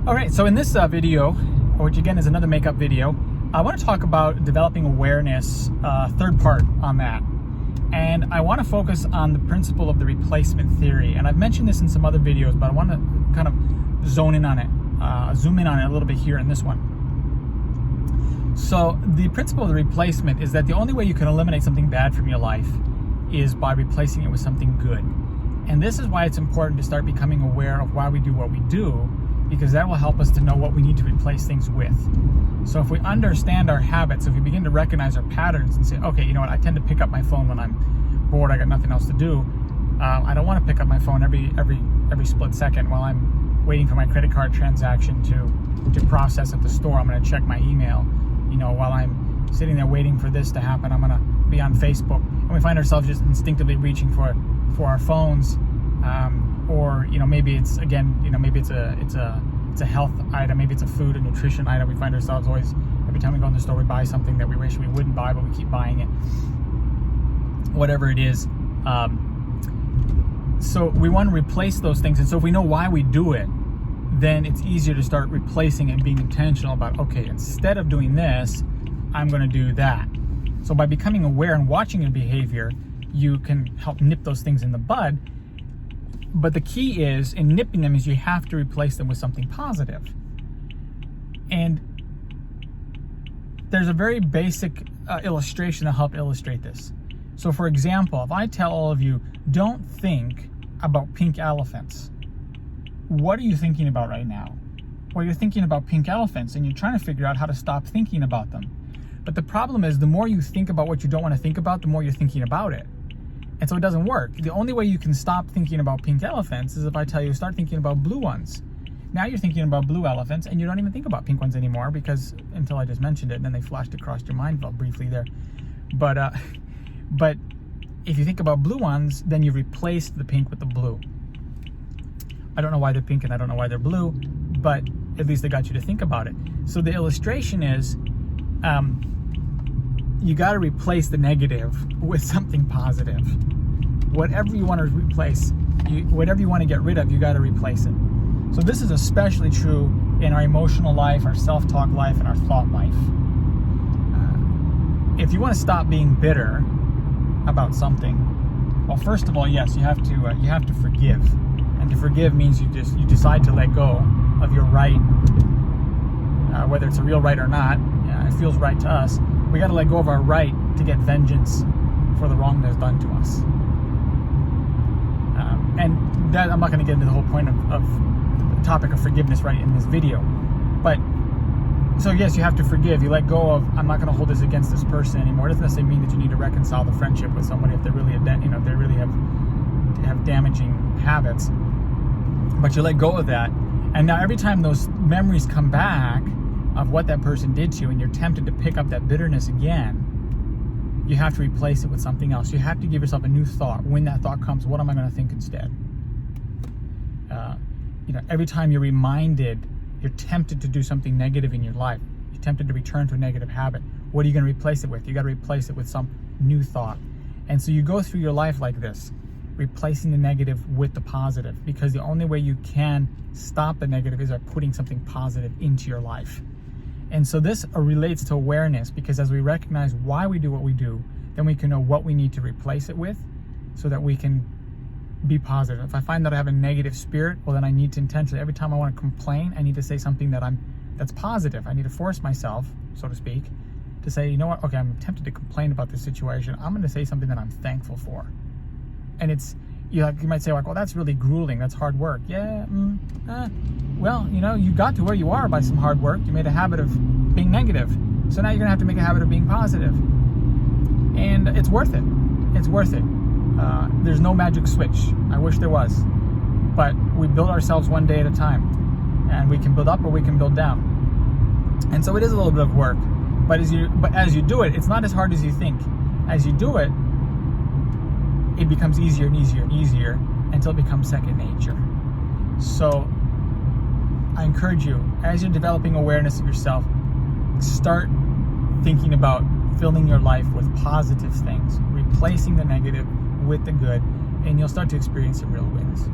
All right, so in this video, which again is another makeup video, I want to talk about developing awareness, third part on that. And I want to focus on the principle of the replacement theory. And I've mentioned this in some other videos, but I want to kind of zoom in on it a little bit here in this one. So the principle of the replacement is that the only way you can eliminate something bad from your life is by replacing it with something good. And this is why it's important to start becoming aware of why we do what we do, because that will help us to know what we need to replace things with. So if we understand our habits, if we begin to recognize our patterns and say, okay, you know what, I tend to pick up my phone when I'm bored, I got nothing else to do. I don't want to pick up my phone every split second while I'm waiting for my credit card transaction to process at the store. I'm going to check my email. You know, while I'm sitting there waiting for this to happen, I'm going to be on Facebook. And we find ourselves just instinctively reaching for our phones. Or, you know, maybe it's, again, you know, maybe it's a health item, maybe it's a food and nutrition item. We find ourselves always, every time we go in the store, we buy something that we wish we wouldn't buy, but we keep buying it. Whatever it is. So we want to replace those things. And so if we know why we do it, then it's easier to start replacing it and being intentional about, okay, instead of doing this, I'm going to do that. So by becoming aware and watching your behavior, you can help nip those things in the bud. But the key is, in nipping them, is you have to replace them with something positive. And there's a very basic illustration to help illustrate this. So for example, if I tell all of you, don't think about pink elephants, what are you thinking about right now? Well, you're thinking about pink elephants and you're trying to figure out how to stop thinking about them. But the problem is, the more you think about what you don't want to think about, the more you're thinking about it. And so it doesn't work. The only way you can stop thinking about pink elephants is if I tell you, start thinking about blue ones. Now you're thinking about blue elephants and you don't even think about pink ones anymore, because until I just mentioned it and then they flashed across your mind briefly there. But if you think about blue ones, then you replace the pink with the blue. I don't know why they're pink and I don't know why they're blue, but at least they got you to think about it. So the illustration is, you got to replace the negative with something positive. Whatever you want to replace, whatever you want to get rid of, you got to replace it. So this is especially true in our emotional life, our self-talk life, and our thought life. If you want to stop being bitter about something, well, first of all, yes, you have to forgive, and to forgive means you decide to let go of your right, whether it's a real right or not. It feels right to us. We got to let go of our right to get vengeance for the wrong that's done to us. And that, I'm not going to get into the whole point of the topic of forgiveness right in this video. But, so yes, you have to forgive. You let go of, I'm not going to hold this against this person anymore. It doesn't necessarily mean that you need to reconcile the friendship with somebody if they really, if they really have damaging habits. But you let go of that. And now every time those memories come back of what that person did to you and you're tempted to pick up that bitterness again, you have to replace it with something else. You have to give yourself a new thought. When that thought comes, what am I going to think instead? Every time you're reminded, you're tempted to do something negative in your life, you're tempted to return to a negative habit, what are you going to replace it with? You got to replace it with some new thought. And so you go through your life like this, replacing the negative with the positive, because the only way you can stop the negative is by putting something positive into your life. And so this relates to awareness, because as we recognize why we do what we do, then we can know what we need to replace it with so that we can be positive. If I find that I have a negative spirit, well, then I need to intentionally, every time I want to complain, I need to say something that's positive. I need to force myself, so to speak, to say, you know what, okay, I'm tempted to complain about this situation. I'm going to say something that I'm thankful for. And it's, you might say, like, well, that's really grueling, that's hard work. Yeah, well, you got to where you are by some hard work. You made a habit of being negative. So now you're going to have to make a habit of being positive. And it's worth it. It's worth it. There's no magic switch. I wish there was. But we build ourselves one day at a time. And we can build up or we can build down. And so it is a little bit of work. But as you do it, it's not as hard as you think. As you do it, it becomes easier and easier and easier until it becomes second nature. So I encourage you, as you're developing awareness of yourself, start thinking about filling your life with positive things, replacing the negative with the good, and you'll start to experience some real wins.